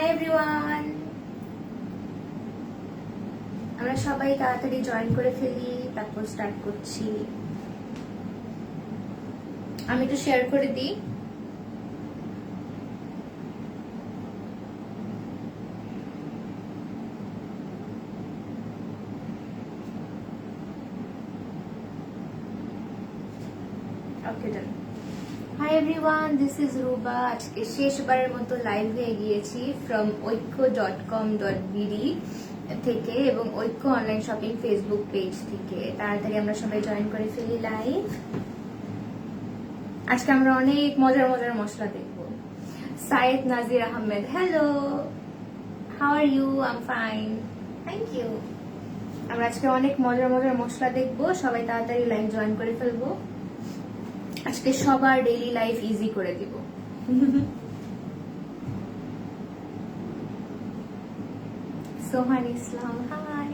Hi everyone, আমরা সবাই তাড়াতাড়ি জয়েন করে ফেলি, তারপর স্টার্ট করছি। আমি একটু শেয়ার করে দিই। Okay, done. Hi everyone, this is Ruba. আজকে শেষবারের মতো লাইভ হয়ে গিয়েছি ফ্রম ঐক্য.com.bd থেকে এবং ঐক্য অনলাইন শপিং ফেসবুক পেজ থেকে। তাড়াতাড়ি আমরা সবাই জয়েন করে ফেলি লাইভ। আজকে আমরা অনেক মজার মজার মশলা দেখব। Syed Nazir Ahmed, hello, how are you? I am fine, thank you. আমরা আজকে অনেক মজার মজার মশলা দেখবো, সবাই তাড়াতাড়ি লাইভ জয়েন করে ফেলবো। আজকে সবার ডেইলি লাইফ ইজি করে দিব। সোহান ইসলাম, হাই।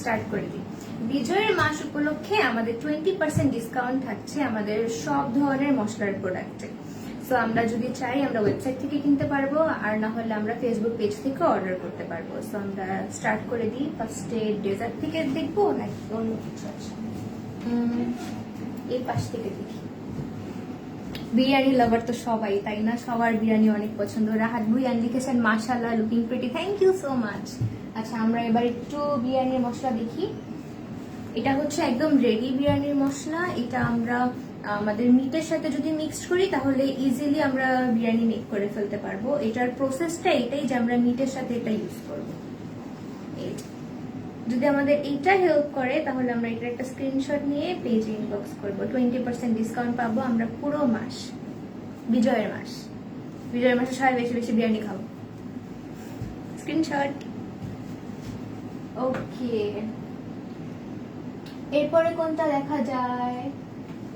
স্টার্ট করে দিই। বিজয়ের মাস উপলক্ষে আমাদের 20% ডিসকাউন্ট থাকছে আমাদের সব ধরনের মশলার প্রোডাক্টে। সো আমরা যদি চাই আমরা ওয়েবসাইট থেকে কিনতে পারবো, আর না হলে আমরা ফেসবুক পেজ থেকে অর্ডার করতে পারবো। সো আমরা স্টার্ট করে দিই। ফার্স্টে ডেজার্ট থেকে দেখবো নাকি অন্য কিছু আছে? এই পাশ থেকে দেখি। বিরিয়ানি লাভার তো সবাই, তাই না? সবার বিরিয়ানি অনেক পছন্দ। রাহাত ভুইয়ান লিখেছেন মাশাআল্লাহ, looking pretty, thank you so much. আচ্ছা, আমরা এবার একটু বিরিয়ানির মশলা দেখি। এটা হচ্ছে একদম রেডি বিরিয়ানির মশলা। এটা আমরা আমাদের মিটের সাথে যদি মিক্সড করি তাহলে ইজিলি আমরা বিরিয়ানি মেক করে ফেলতে পারবো। এটার প্রসেসটা এটাই যে আমরা মিটের সাথে এটা ইউজ করব। যদি আমাদের এইটা হেল্প করে তাহলে আমরা এটার একটা স্ক্রিনশট নিয়ে পেজে ইনবক্স করব। 20% ডিসকাউন্ট পাবো আমরা পুরো মাস, বিজয়ের মাস। বিজয়ের মাসে সবাই বেশি বেশি বিরিয়ানি খাবো। স্ক্রিনশট। ওকে, এরপরে কোনটা দেখা যায়?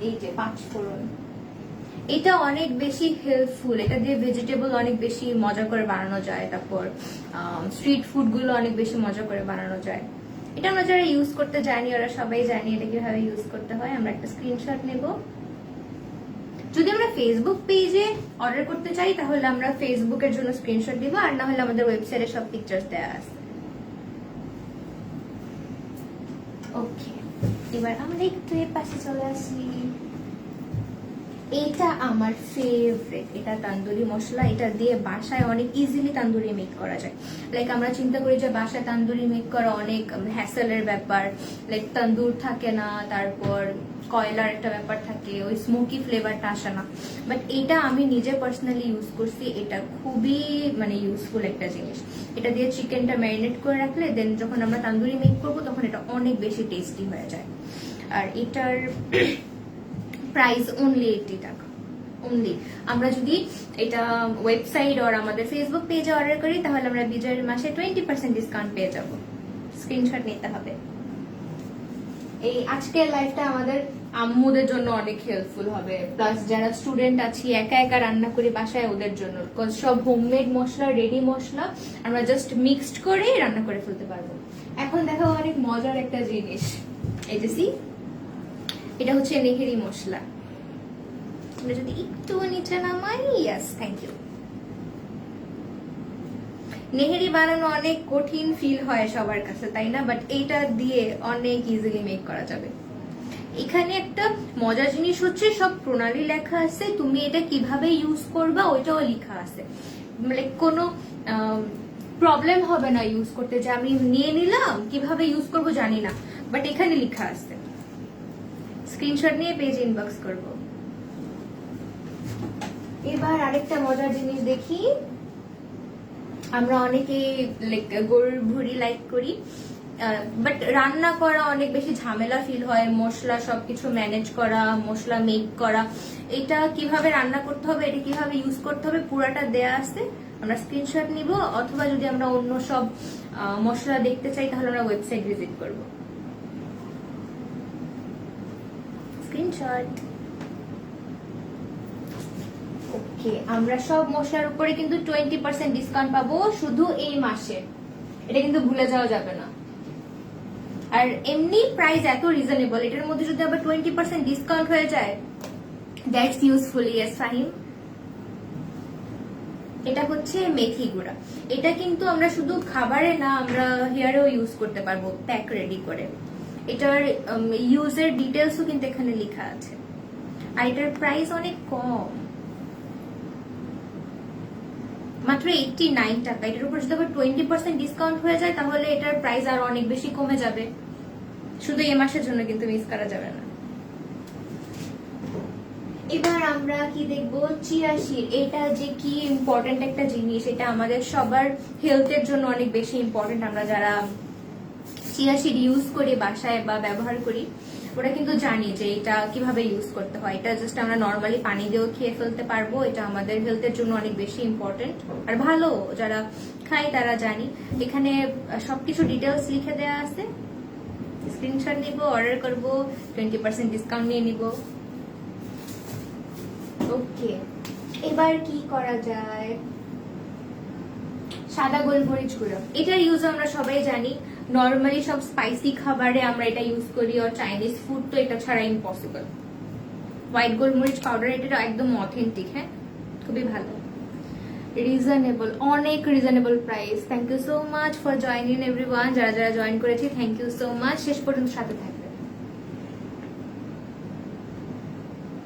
এই যে পাঁচফোড়ন, এটা অনেক বেশি হেল্পফুল। এটা দিয়ে ভেজিটেবল অনেক বেশি মজা করে বানানো যায়। তারপর স্ট্রিট ফুড গুলো অনেক বেশি মজা করে বানানো যায়। এটা আমরা যারা ইউজ করতে জানি ওরা সবাই জানি এটা কিভাবে ইউজ করতে হয়। আমরা একটা স্ক্রিনশট নেব। যদি আমরা ফেসবুক পেজে অর্ডার করতে চাই তাহলে আমরা ফেসবুকের জন্য স্ক্রিনশট দিব, আর না হলে আমাদের ওয়েবসাইটে সব পিকচার্স দেওয়া আছে। ওকে, এবার আমরা একটু এর পাশে চলে আসি। এটা আমার ফেভারিট, এটা তান্দুরি মশলা। এটা দিয়ে বাসায় অনেক ইজিলি তান্দুরি মেক করা যায়। লাইক আমরা চিন্তা করি যে বাসায় তান্দুরি মেক করা অনেক হ্যাসেলের ব্যাপার, লাইক তান্দুর থাকে না, তারপর কয়লার একটা ব্যাপার থাকে, ওই স্মোকি ফ্লেভারটা আসে না। বাট এটা আমি নিজে পার্সোনালি ইউজ করছি, এটা খুবই ইউজফুল একটা জিনিস। এটা দিয়ে চিকেনটা ম্যারিনেট করে রাখলে দেন যখন আমরা তান্দুরি মেক করবো তখন এটা অনেক বেশি টেস্টি হয়ে যায়। আর এটার প্রাইস অনলি 80 টাকা অনলি। আমরা যদি এটা ওয়েবসাইট আর আমাদের ফেসবুক পেজে অর্ডার করি তাহলে আমরা বিজয়ের মাসে 20% ডিসকাউন্ট পেয়ে যাব। স্ক্রিনশট নিতে হবে। এই আজকের লাইফটা আমাদের আম্মুদের জন্য অনেক হেল্পফুল হবে, প্লাস যারা স্টুডেন্ট আছি একা একা রান্না করি বাসায় ওদের জন্য। সব হোমমেড মশলা, রেডি মশলা আমরা জাস্ট মিক্সড করে রান্না করে ফেলতে পারবো। এখন দেখো অনেক মজার একটা জিনিস, এই যে সি, এটা হচ্ছে নেহেরি মশলা। আমরা যদি একটু নিচে নামাই, ইয়েস, থ্যাংক ইউ। নেহেরি বানানো অনেক কঠিন ফিল হয় সবার কাছে, তাই না? বাট এইটা দিয়ে অনেক ইজিলি মেক করা যাবে। এখানে একটা মজার জিনিস হচ্ছে সব প্রণালী লেখা আছে, তুমি এটা কিভাবে ইউজ করবা ওইটাও লেখা আছে। মানে কোনো প্রবলেম হবে না ইউজ করতে, যে আমি নিয়ে নিলাম কিভাবে ইউজ করব জানি না, বাট এখানে লেখা আছে। স্ক্রিনশট নিয়ে পেজ ইনবক্স করব। এবার আরেকটা মজার জিনিস দেখি। আমরা অনেকে গরুর ভুঁড়ি লাইক করি, বাট রান্না করা অনেক বেশি ঝামেলা ফিল হয়। মশলা সবকিছু ম্যানেজ করা, মশলা মেক করা, এটা কিভাবে রান্না করতে হবে, এটা কিভাবে ইউজ করতে হবে পুরাটা দেয়া আছে। আমরা স্ক্রিনশট নিব, অথবা যদি আমরা অন্য সব মশলা দেখতে চাই তাহলে আমরা ওয়েবসাইট ভিজিট করব। স্ক্রিনশট। ওকে, আমরা সব মশলার উপরে কিন্তু 20% ডিসকাউন্ট পাবো শুধু এই মাসে। এটা কিন্তু ভুলে যাওয়া যাবে না। আর এমনি প্রাইস এত রিজনেবল, এটার মধ্যে যদি আবার 20% ডিসকাউন্ট হয়ে যায়, দ্যাটস ইউজফুল। ইয়েস ফাহিম। এটা হচ্ছে মেথি গুঁড়া। এটা কিন্তু আমরা শুধু খাবারে না, আমরা হেয়ারেও ইউজ করতে পারবো প্যাক রেডি করে। এটার ইউজের ডিটেলসও কিন্তু এখানে লেখা আছে। আর এটার প্রাইস অনেক কম, মাত্র 89 টাকা। এটার উপর যদি আবার 20% ডিসকাউন্ট হয়ে যায় তাহলে এটার প্রাইস আরো অনেক বেশি কমে যাবে। শুধু এই মাসের জন্য কিন্তু মিস করা যাবে না। এবার আমরা কি দেখবো, চিয়া সিড। এটা যে কি ইম্পর্টেন্ট একটা জিনিস, এটা আমাদের সবার হেলথের জন্য অনেক বেশি ইম্পর্টেন্ট। আমরা যারা চিয়া সিড ইউজ করি বাসায় বা ব্যবহার করি, ওরা কিন্তু জানি যে এটা কিভাবে ইউজ করতে হয়। এটা জাস্ট আমরা নর্মালি পানি দিয়েও খেয়ে ফেলতে পারবো। এটা আমাদের হেলথের জন্য অনেক বেশি ইম্পর্টেন্ট আর ভালো, যারা খাই তারা জানি। এখানে সবকিছু ডিটেলস লিখে দেওয়া আছে। স্ক্রিনশট নিব, অর্ডার করব, 20% ডিসকাউন্ট নিয়ে নিব। ওকে, এবার কি করা যায়, সাদা গোলমরিচ গুঁড়ো। এটার ইউজ আমরা সবাই জানি। নর্মালি সব স্পাইসি খাবারে আমরা এটা ইউজ করি, আর চাইনিজ ফুড তো এটা ছাড়া ইম্পসিবল। হোয়াইট গোলমরিচ পাউডার, এটা একদম অথেন্টিক। হ্যাঁ, খুবই ভালো, রিজনেবল, অনেক reasonable price. Thank you so much for joining everyone. যারা যারা জয়েন করেছি থ্যাংক ইউ সো মাচ। শেষ পর্যন্ত সাথে থাকবে।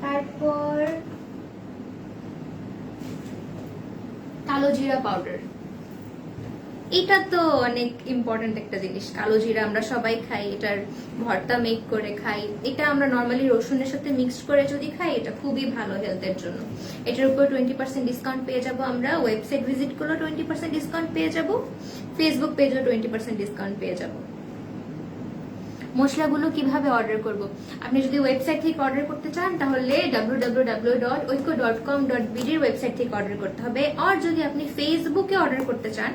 তারপর কালো জিরা পাউডার। এটা তো অনেক ইম্পর্টেন্ট একটা জিনিস। কালো জিরা আমরা সবাই খাই, এটার ভর্তা মেক করে খাই। এটা আমরা নর্মালি রসুনের সাথে মিক্সড করে যদি খাই, এটা খুবই ভালো হেলথের জন্য। এটার উপর 20% ডিসকাউন্ট পেয়ে যাব আমরা। ওয়েবসাইট ভিজিট করলেও 20% ডিসকাউন্ট পেয়ে যাব, ফেসবুক পেজেও 20% ডিসকাউন্ট পেয়ে যাব। মশলাগুলো কিভাবে অর্ডার করব? আপনি যদি ওয়েবসাইট থেকে অর্ডার করতে চান তাহলে www.oiko.com.bd এর ওয়েবসাইট থেকে অর্ডার করতে হবে। আর যদি আপনি ফেসবুকে অর্ডার করতে চান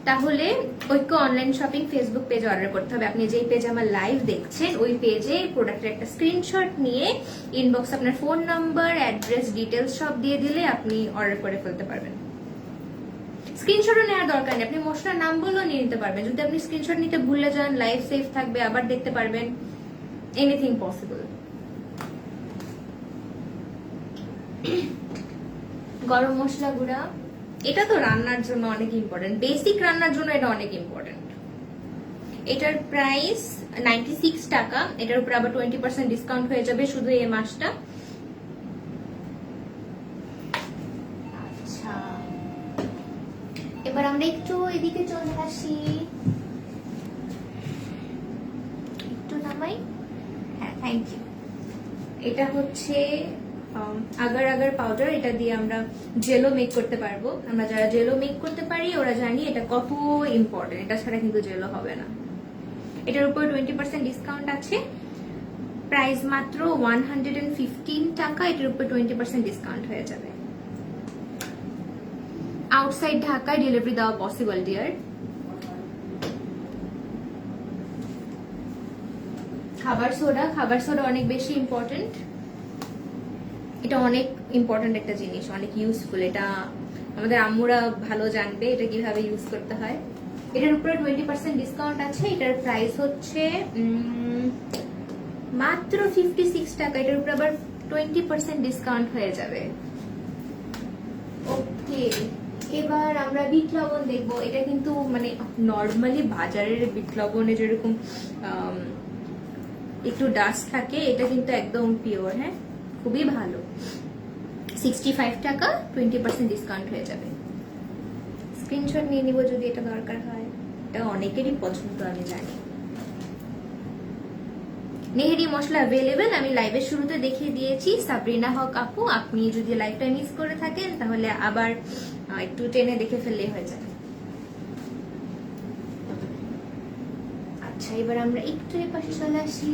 তাহলে ঐক্য অনলাইন শপিং ফেসবুক পেজে অর্ডার করতে হবে। আপনি যেই পেজে আমার লাইভ দেখছেন ওই পেজে প্রোডাক্টের একটা স্ক্রিনশট নিয়ে ইনবক্স আপনার ফোন নাম্বার, অ্যাড্রেস, ডিটেলস সব দিয়ে দিলে আপনি অর্ডার করে ফেলতে পারবেন। স্ক্রিনশটও নেওয়ার দরকার নেই, আপনি মশলার নাম বলেও নিয়ে নিতে পারবেন। যদি আপনি স্ক্রিনশট নিতে ভুলে যান, লাইভ সেভ থাকবে, আবার দেখতে পারবেন। Anything possible. গরম মশলা গুঁড়া, এটা তো রান্নার জন্য অনেক ইম্পর্টেন্ট, বেসিক রান্নার জন্য এটা অনেক ইম্পর্টেন্ট। এটার প্রাইস 96 টাকা। এটার উপর আবার 20% ডিসকাউন্ট হয়ে যাবে শুধু এই মাসটা। আচ্ছা, এবার আমরা একটু এদিকে চলে আসি, একটু নামাই। হ্যাঁ, থ্যাংক ইউ। এটা হচ্ছে আগার আগার পাউডার। এটা দিয়ে আমরা জেলো মেক করতে পারবো। আমরা যারা জেলো মেক করতে পারি ওরা জানি এটা কত ইম্পর্টেন্ট। এটা ছাড়া কিন্তু জেলো হবে না। এটার উপর 20% ডিসকাউন্ট আছে। প্রাইস মাত্র 115 টাকা। এটার উপর 20% ডিসকাউন্ট হয়ে যাবে। আউটসাইড ঢাকায় ডেলিভারি দেওয়া পসিবল ডিয়ার। খাবার সোডা, খাবার সোডা অনেক বেশি ইম্পর্টেন্ট। এটা অনেক ইম্পর্টেন্ট একটা জিনিস, অনেক ইউজফুল। এটা আমাদের আম্মুরা ভালো জানবে এটা কিভাবে ইউজ করতে হয়। এটার উপরে 20% ডিসকাউন্ট আছে। এটার প্রাইস হচ্ছে মাত্র 56 টাকা। এটার উপরে আবার 20% ডিসকাউন্ট হয়ে যাবে। ওকে, এবার আমরা বিট লবণ দেখবো। এটা কিন্তু মানে নর্মালি বাজারের বিট লবণে যেরকম একটু ডাস্ট থাকে, এটা কিন্তু একদম পিওর। হ্যাঁ, খুবই ভালো। 65 টাকা, 20% ডিসকাউন্ট হয়ে যাবে। স্ক্রিনশট নিয়ে নিব যদি এটা দরকার হয়। এটা অনেকেরই পছন্দ আমি জানি। নেহেরি মশলা অ্যাভেলেবেল, আমি লাইভের শুরুতে দেখিয়ে দিয়েছি। সাবরিনা হক আপু, আপনি যদি লাইভটা মিস করে থাকেন তাহলে আবার একটু টেনে দেখে ফেললেই হয়ে যাবে। আচ্ছা, এবার আমরা একটু এই পাশে চলে আসি।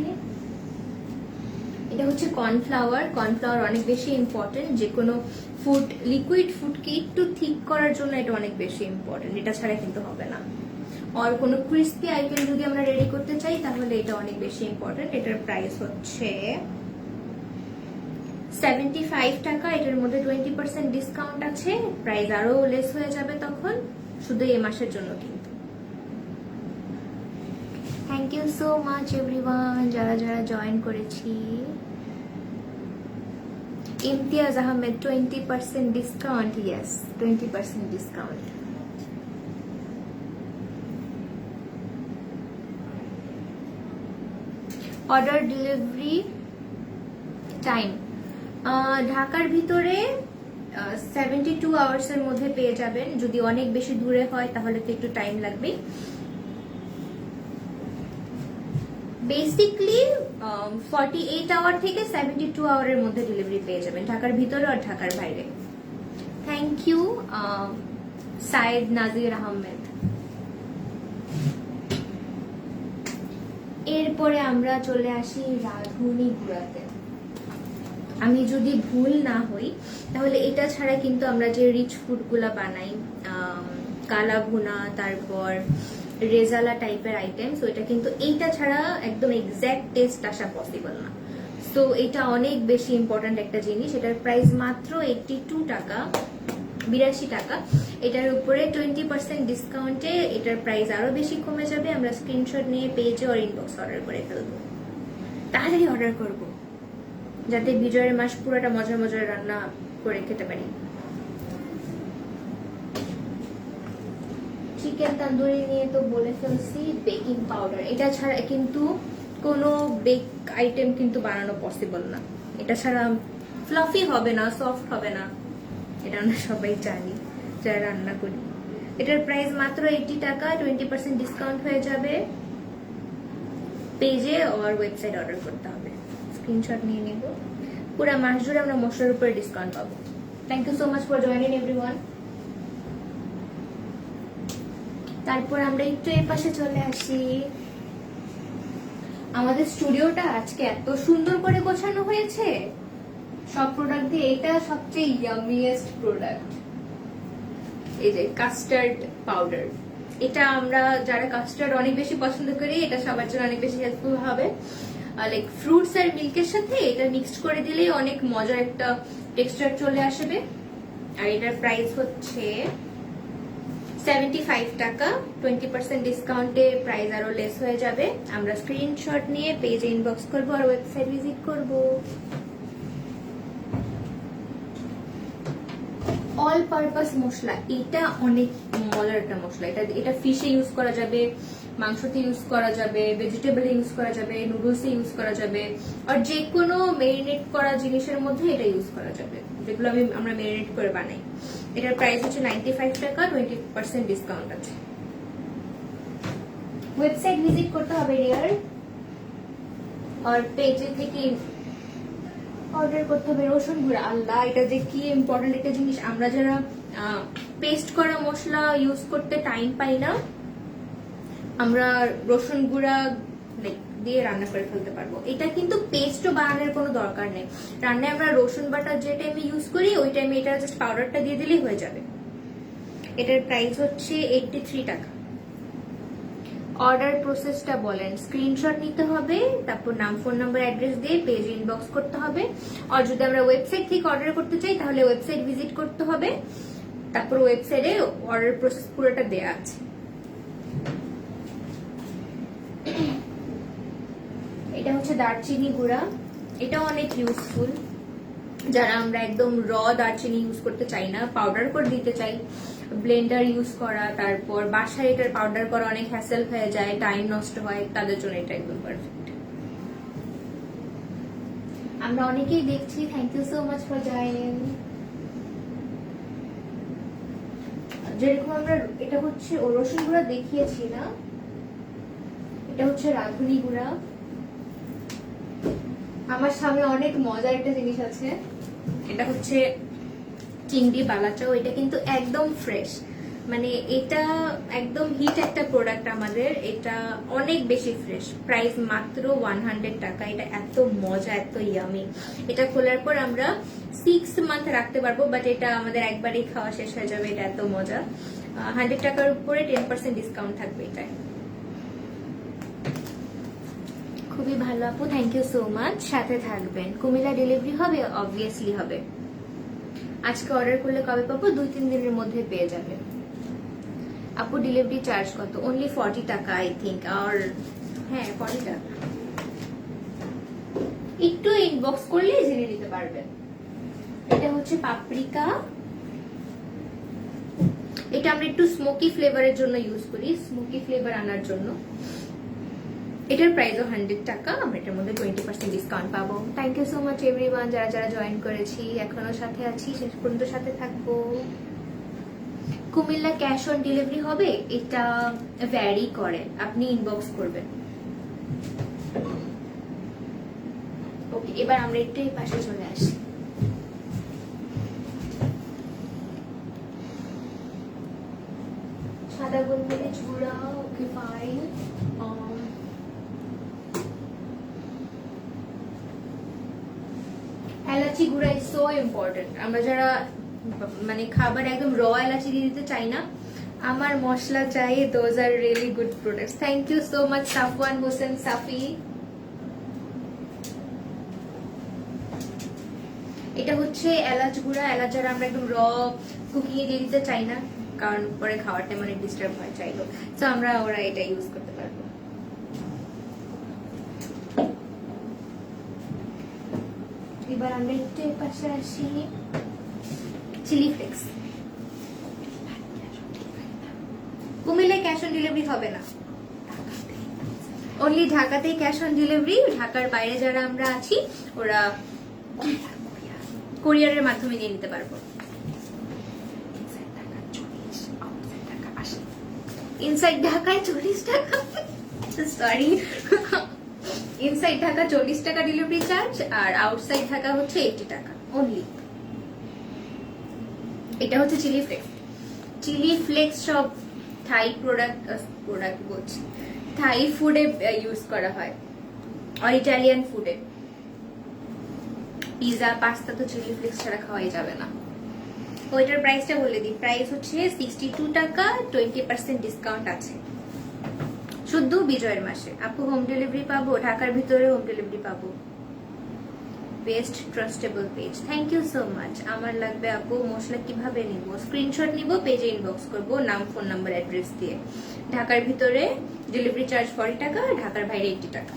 এটা হচ্ছে কর্নফ্লাওয়ার। কর্নফ্লাওয়ার অনেক বেশি ইম্পর্টেন্ট। যে কোনো ফুড, লিকুইড ফুডকে একটু ঠিক করার জন্য এটা অনেক বেশি ইম্পর্টেন্ট। এটা ছাড়া কিন্তু হবে না। আর কোনো ক্রিস্পি আইটেম যদি আমরা রেডি করতে চাই তাহলে এটা অনেক বেশি ইম্পর্টেন্ট। এটার প্রাইস হচ্ছে 75 টাকা। এটার মধ্যে 20% ডিসকাউন্ট আছে। প্রাইস আরো লেস হয়ে যাবে তখন, শুধু এই মাসের জন্য কিন্তু। Thank you so much everyone যারা যারা জয়েন করেছি। Imtiaz Ahmed 20% discount, yes 20% discount. Order delivery time ঢাকার ভিতরে 72 আওয়ার্সের মধ্যে পেয়ে যাবেন। যদি অনেক বেশি দূরে হয় তাহলে তো একটু টাইম লাগবে। বেসিকলি 48 আওয়ার থেকে 72 আওয়ারের মধ্যে ডেলিভারি পেয়ে যাবেন ঢাকার ভিতরে আর ঢাকার বাইরে। Thank you Saeed Nazir Ahmed. এরপরে আমরা চলে আসি রাঁধুনি গুঁড়াতে। আমি যদি ভুল না হই তাহলে এটা ছাড়া কিন্তু আমরা যে রিচ ফুড গুলা বানাই, কালা ভুনা, তারপর রেজালা টাইপের আইটেম, সো এটা কিন্তু এইটা ছাড়া একদম এক্স্যাক্ট টেস্ট আসা পসিবল না। সো এটা অনেক বেশি ইম্পর্ট্যান্ট একটা জিনিস। এটার প্রাইস মাত্র 82 টাকা, 82 টাকা। এটার উপরে 20% ডিসকাউন্টে এটার প্রাইস আরো বেশি কমে যাবে। আমরা স্ক্রিনশট নিয়ে পেজে আর ইনবক্স অর্ডার করে ফেলবো। তাড়াতাড়ি অর্ডার করব যাতে বিজয়ের মাস পুরোটা মজার মজার রান্না করে খেতে পারি। চিকেন তন্দুরি নিয়ে তো বলে ফেলছি। বেকিং পাউডার, এটা ছাড়া কিন্তু কোনো বেক আইটেম কিন্তু বানানো পসিবল না। এটা ছাড়া ফ্লাফি হবে না, সফট হবে না, এটা আমরা সবাই জানি যারা রান্না করি। এটার প্রাইস মাত্র 80 টাকা, 20% ডিসকাউন্ট হয়ে যাবে। পেজে আর ওয়েবসাইট অর্ডার করতে হবে। স্ক্রিনশট নিয়ে নেব। পুরো মাস জুড়ে আমরা মশলার উপরে ডিসকাউন্ট পাবো। Thank you so much for joining everyone. তারপর আমরা একটু এর পাশে চলে আসি। আমাদের স্টুডিওটা আজকে এত সুন্দর করে গোছানো হয়েছে সব প্রোডাক্ট দিয়ে। এটা সবচেয়ে ইয়ামিয়েস্ট প্রোডাক্ট, এই যে কাস্টার্ড পাউডার। এটা আমরা যারা কাস্টার্ড অনেক বেশি পছন্দ করি, এটা সবার জন্য অনেক বেশি হেল্পফুল হবে। লাইক ফ্রুটস আর মিল্কের সাথে এটা মিক্সড করে দিলেই অনেক মজার একটা টেক্সচার চলে আসবে। আর এটার প্রাইস হচ্ছে 75 টাকা, 20% ডিসকাউন্টে প্রাইস আরো লেস হয়ে যাবে। আমরা স্ক্রিনশট নিয়ে পেজে ইনবক্স করবো আর ওয়েবসাইট ভিজিট করব। অল পারপাস মশলা, এটা অনেক মজার একটা মশলা। এটা ফিশে ইউজ করা যাবে, মাংসতে ইউজ করা যাবে, ভেজিটেবলে ইউজ করা যাবে, নুডলসে ইউজ করা যাবে, আর যে কোনো মেরিনেট করা জিনিসের মধ্যে এটা ইউজ করা যাবে, যেগুলো আমরা মেরিনেট করে বানাই। এটার প্রাইস হচ্ছে 95 টাকা, 20% ডিসকাউন্ট আছে। ওয়েবসাইট ভিজিট করতে হবে রিয়ার, আর পেজে থেকে অর্ডার করতে হবে। রসুন গুঁড়া, আল্লাহ এটা যে কি ইম্পর্টেন্ট একটা জিনিস। আমরা যারা পেস্ট করা মশলা ইউজ করতে টাইম পাই না, আমরা রসুন গুঁড়া দিয়ে রান্না করে ফেলতে পারবো। এটা কিন্তু পেস্টও বানানোর কোনো দরকার নেই। রান্নায় আমরা রসুন বাটা যে টাইমে ইউজ করি ওই টাইমে এটা জাস্ট পাউডারটা দিয়ে দিলেই হয়ে যাবে। এটার প্রাইস হচ্ছে 83 টাকা। অর্ডার প্রসেসটা বলেন। স্ক্রিনশট নিতে হবে, তারপর নাম, ফোন নাম্বার, অ্যাড্রেস দিয়ে পেজ ইনবক্স করতে হবে। আর যদি আমরা ওয়েবসাইট থেকে অর্ডার করতে চাই তাহলে ওয়েবসাইট ভিজিট করতে হবে। তারপর ওয়েবসাইটে অর্ডার প্রসেস পুরোটা দেয়া আছে। এটা হচ্ছে দারচিনি গুঁড়া, এটাও অনেক ইউজফুল। যারা আমরা একদম র দারচিনি ইউজ করতে চাই না, পাউডার করে দিতে চাই, ব্লেন্ডার ইউজ করা, তারপর বাসায় এটার পাউডার করা অনেক হ্যাসেল হয়ে যায়, টাইম নষ্ট হয়, তাদের জন্য এটা একদম পারফেক্ট। আমরা অনেকেই দেখছি। Thank you so much for joining. যেরকম আমরা এটা হচ্ছে রসুন গুঁড়া দেখিয়েছি না, এটা হচ্ছে রাঁধুনি গুঁড়া। আমার সামনে অনেক মজার একটা জিনিস আছে, এটা হচ্ছে চিংড়ি বালাচাও। এটা কিন্তু একদম ফ্রেশ, মানে এটা একদম হিট একটা প্রোডাক্ট আমাদের। এটা অনেক বেশি ফ্রেশ। প্রাইস মাত্র 100 টাকা। এটা এত মজা, এত ইয়ামি। এটা খোলার পর আমরা 6 মান্থ রাখতে পারবো, বাট এটা আমাদের একবারই খাওয়া শেষ হয়ে যাবে। এটা এত মজা। 100 টাকার উপরে 10% ডিসকাউন্ট থাকবে এটায়। খুবই ভালো আপু, থ্যাংক ইউ সো মাচ। সাথে থাকবেন। কুমিল্লা ডেলিভারি হবে? অবভিয়াসলি হবে। আজকে অর্ডার করলে কবে পাবো? 2-3 দিনের মধ্যে পেয়ে যাবে। আপু ডেলিভারি চার্জ কত? অনলি 40 টাকা আই থিঙ্ক। আর হ্যাঁ 40 টাকা। একটু ইনবক্স করলে জেনে নিতে পারবেন। এটা হচ্ছে পাপরিকা, এটা আমরা একটু স্মোকি ফ্লেভারের জন্য ইউজ করি, স্মোকি ফ্লেভার আনার জন্য। এটার প্রাইসও 100 টাকা, আমরা এটার মধ্যে 20% ডিসকাউন্ট পাবো। Thank you so much everyone, যারা যারা জয়েন করেছি, এখনো সাথে আছি, শেষ পর্যন্ত সাথে থাকবো। কুমিল্লা ক্যাশ অন ডেলিভারি হবে, এটা ভ্যারি করে, আপনি ইনবক্স করবেন। ওকে, এবার আমরা একটু এই পাশে চলে আসি। সাদা গোলমরিচ গুঁড়া, ওকে ফাইন। এলাচি গুঁড়া ইজ সো ইম্পর্টেন্ট। আমরা যারা মানে খাবার একদম র এলাচি দিয়ে দিতে চাই না, আমার মশলা চাই, those are really good products. Thank you so much Safwan Hossain Safi. এটা হচ্ছে এলাচ গুঁড়া, এলাচ যারা আমরা একদম র কুকিং এ দিয়ে দিতে চাই না, কারণ পরে খাওয়ার টাইম অনেক ডিস্টার্ব হয় চাইলো, তো আমরা ওরা এটা ইউজ করতে পারবো। এবার আমরা একটু এর পাশে আসি। চিলি ফ্লেক্স, কুমিল্লায় ক্যাশ অন ডেলিভারি হবে না, অনলি ঢাকাতেই ক্যাশ অন ডেলিভারি। ঢাকার বাইরে যারা আমরা আছি ওরা কোরিয়ারের মাধ্যমে নিয়ে নিতে পারবো। ইনসাইড ঢাকায় 40 টাকা, সরি, ইনসাইড ঢাকা 40 টাকা ডেলিভারি চার্জ, আর আউটসাইড ঢাকা হচ্ছে 80 টাকা অনলি। এটা হচ্ছে চিলি ফ্লেক্স। চিলি ফ্লেক্স সব থাই প্রোডাক্ট বলছি, থাই ফুডে ইউজ করা হয়, আর ইটালিয়ান ফুডে। পিজা পাস্তা তো চিলি ফ্লেক্স ছাড়া খাওয়াই যাবে না। ওইটার প্রাইসটা বলে দিই, প্রাইস হচ্ছে 62 টাকা, 20% ডিসকাউন্ট আছে শুধু বিজয়ের মাসে। আপু হোম ডেলিভারি পাবো? ঢাকার ভিতরে হোম ডেলিভারি পাবো। Best trustable page, thank you so much. আমার লাগবে আপু, মশলা কিভাবে নিব? স্ক্রিনশট নিব, পেজে ইনবক্স করব, নাম ফোন নাম্বার অ্যাড্রেস দিয়ে। ঢাকার ভিতরে ডেলিভারি চার্জ 40 টাকা, ঢাকার বাইরে 80 টাকা।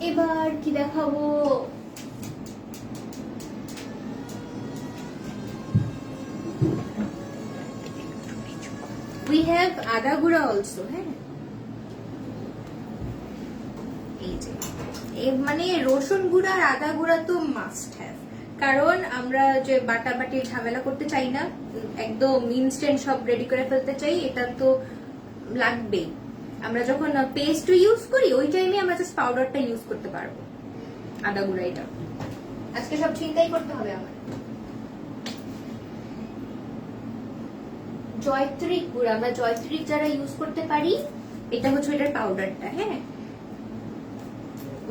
এবার কি দেখাবো? We have আদা গুঁড়া অলসো। হ্যাঁ, এই যে মানে রসুন গুঁড়া আর আদা গুঁড়া তো মাস্ট হ্যাভ, কারণ আমরা যে বাটাবাটি ঝামেলা করতে চাই না, একদম ইনস্ট্যান্ট সব রেডি করে ফেলতে চাই, এটা তো লাগবেই। আমরা যখন পেস্ট ইউজ করি ওই টাইমে আমরা জাস্ট পাউডারটা ইউজ করতে পারবো। আদা গুঁড়া এটা আজকে সব চিন্তাই করতে হবে আমার। জয়ত্রিক গুঁড়া, আমরা জয়ত্রিক যারা ইউজ করতে পারি, এটা হচ্ছে এটার পাউডারটা। হ্যাঁ,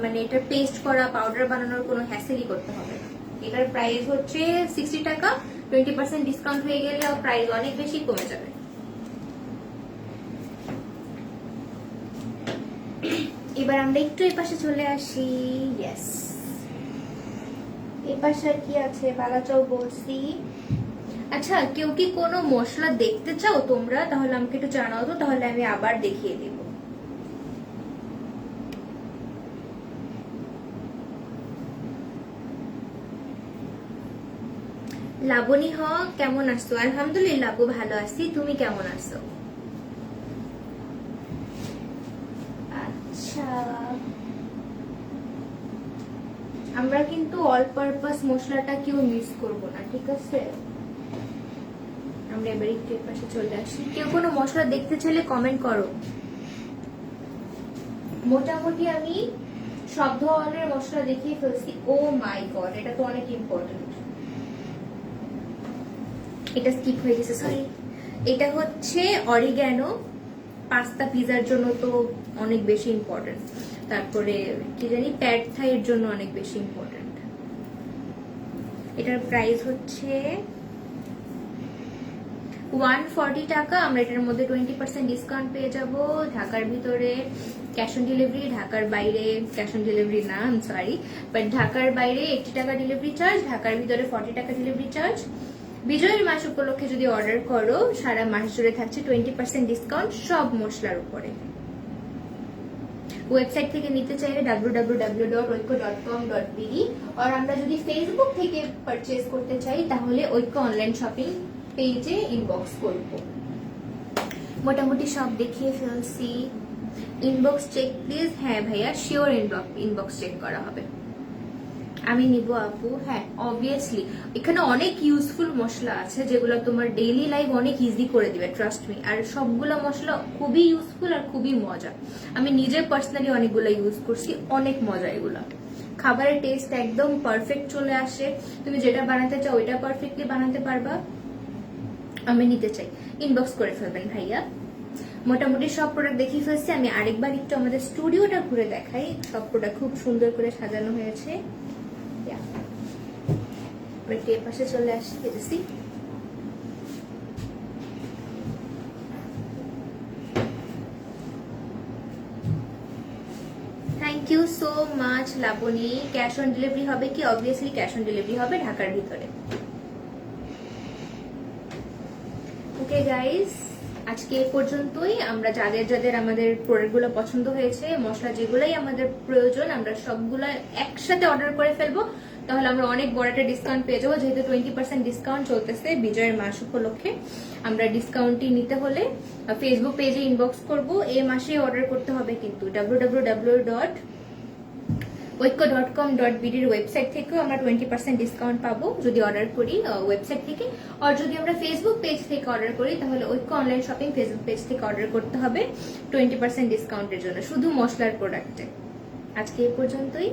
মানে এটা পেস্ট করা পাউডার বানানোর কোনো হ্যাসেলই করতে হবে না। এটার প্রাইস হচ্ছে 60 টাকা, 20% ডিসকাউন্ট হয়ে গেলে প্রাইস অনেক বেশি কমে যাবে। এবার আমরা একটু এই পাশে চলে আসি। ইয়েস, এই পাশে আর কি আছে? বালাচাও বলছি। আচ্ছা, কেউ কি কোনো মশলা দেখতে চাও তোমরা? তাহলে আমাকে একটু জানাও তো, তাহলে আমি আবার দেখিয়ে দেব। লাবণী হক, কেমন আছো? আলহামদুলিল্লাহ আপু, ভালো আছি, তুমি কেমন আছো? আচ্ছা, আমরা কিন্তু অল পারপাস মশলাটা কেউ মিস করব না, ঠিক আছে? আমরা এবার একটু পাশে চলে আসি। কেউ কোনো মশলা দেখতে চাইলে কমেন্ট করো। মোটামুটি আমি সব ধরনের মশলা দেখিয়ে ফেলছি। ও মাই গড, এটা তো অনেক ইম্পর্টেন্ট, এটা স্কিপ হয়ে গেছে, সরি। এটা হচ্ছে অরিগ্যানো, পাস্তা পিজার জন্য তো অনেক বেশি ইম্পর্টেন্ট। তারপরে কি জানি প্যাড থাই এর জন্য অনেক বেশি ইম্পর্টেন্ট। এটার প্রাইস হচ্ছে 140 টাকা। আমরা এটার মধ্যে 20% ডিসকাউন্ট পেয়ে যাব। ঢাকার ভিতরে ক্যাশ অন ডেলিভারি, ঢাকার বাইরে ক্যাশ অন ডেলিভারি না, আই এম সরি, বাট ঢাকার বাইরে 80 টাকা ডেলিভারি চার্জ, ঢাকার ভিতরে 40 টাকা ডেলিভারি চার্জ। বিজয়ের মাস উপলক্ষে যদি অর্ডার করো, সারা মাস জুড়ে থাকছে 20% ডিসকাউন্ট সব মশলার উপরে। ওয়েবসাইট থেকে নিতে চাইলে www.oikko.com.bd, আর আমরা যদি ফেসবুক থেকে পারচেজ করতে চাই তাহলে ঐক্য অনলাইন শপিং পেজে ইনবক্স করব। মোটামুটি সব দেখিয়ে ফেলছি। Inbox check please. হ্যাঁ ভাইয়া, শিওর ইনবক্স চেক করা হবে, আমি নিব আপু। হ্যাঁ অবভিয়াসলি, এখানে অনেক ইউজফুল মশলা আছে যেগুলো তোমার ডেইলি লাইফ অনেক ইজি করে দিবে, ট্রাস্ট মি। আর সবগুলো মশলা খুবই ইউজফুল আর খুবই মজা। আমি নিজে পার্সোনালি অনেকগুলো ইউজ করছি, অনেক মজা এগুলো। খাবারের টেস্ট একদম পারফেক্ট চলে আসে, তুমি যেটা বানাতে চাও ওইটা পারফেক্টলি বানাতে পারবা। আমি নিতে চাই, ইনবক্স করে ফেলবেন ভাইয়া। মোটামুটি সব প্রোডাক্ট দেখিয়ে ফেলছি। আমি আরেকবার একটু আমাদের স্টুডিওটা ঘুরে দেখাই। সব প্রোডাক্ট খুব সুন্দর করে সাজানো হয়েছে। একটু এ পাশে চলে আসছি। Thank you so much Labani. Cash on delivery হবে কি? অবভিয়াসলি ক্যাশ অন ডেলিভারি হবে ঢাকার ভিতরে। ওকে গাইস, আজকে এই পর্যন্তই। আমরা যাদের যাদের আমাদের প্রোডাক্টগুলো পছন্দ হয়েছে, মশলা যেগুলাই আমাদের প্রয়োজন, আমরা সবগুলো একসাথে অর্ডার করে ফেলবো। তাহলে আমরা অনেক বড় একটা ডিসকাউন্ট পেয়ে যাবো, যেহেতু 20% ডিসকাউন্ট চলতেছে বিজয়ের মাস উপলক্ষে। আমরা ডিসকাউন্টটি নিতে হলে ফেসবুক পেজে ইনবক্স করব। এই মাসে অর্ডার করতে হবে কিন্তু। www.oikko.com.bd এর ওয়েবসাইট থেকেও আমরা 20% ডিসকাউন্ট পাবো যদি অর্ডার করি ওয়েবসাইট থেকে। আর যদি আমরা ফেসবুক পেজ থেকে অর্ডার করি তাহলে ঐক্য অনলাইন শপিং ফেসবুক পেজ থেকে অর্ডার করতে হবে 20% ডিসকাউন্টের জন্য, শুধু মশলার প্রোডাক্টে। আজকে এই পর্যন্তই।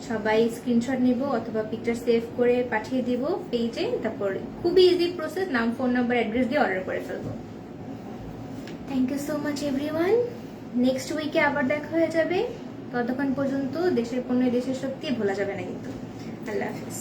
সবাই স্ক্রিনশট নিব অথবা পিকচার সেভ করে পাঠিয়ে দিব পেজে। তারপর খুবই ইজি প্রসেস, নাম, ফোন নাম্বার, অ্যাড্রেস দিয়ে অর্ডার করে ফেলবো। Thank you so much everyone. Next উইকে আবার দেখা হয়ে যাবে। ততক্ষণ পর্যন্ত দেশের পণ্য দেশের শক্তি ভোলা যাবে না কিন্তু। আল্লাহ হাফিজ।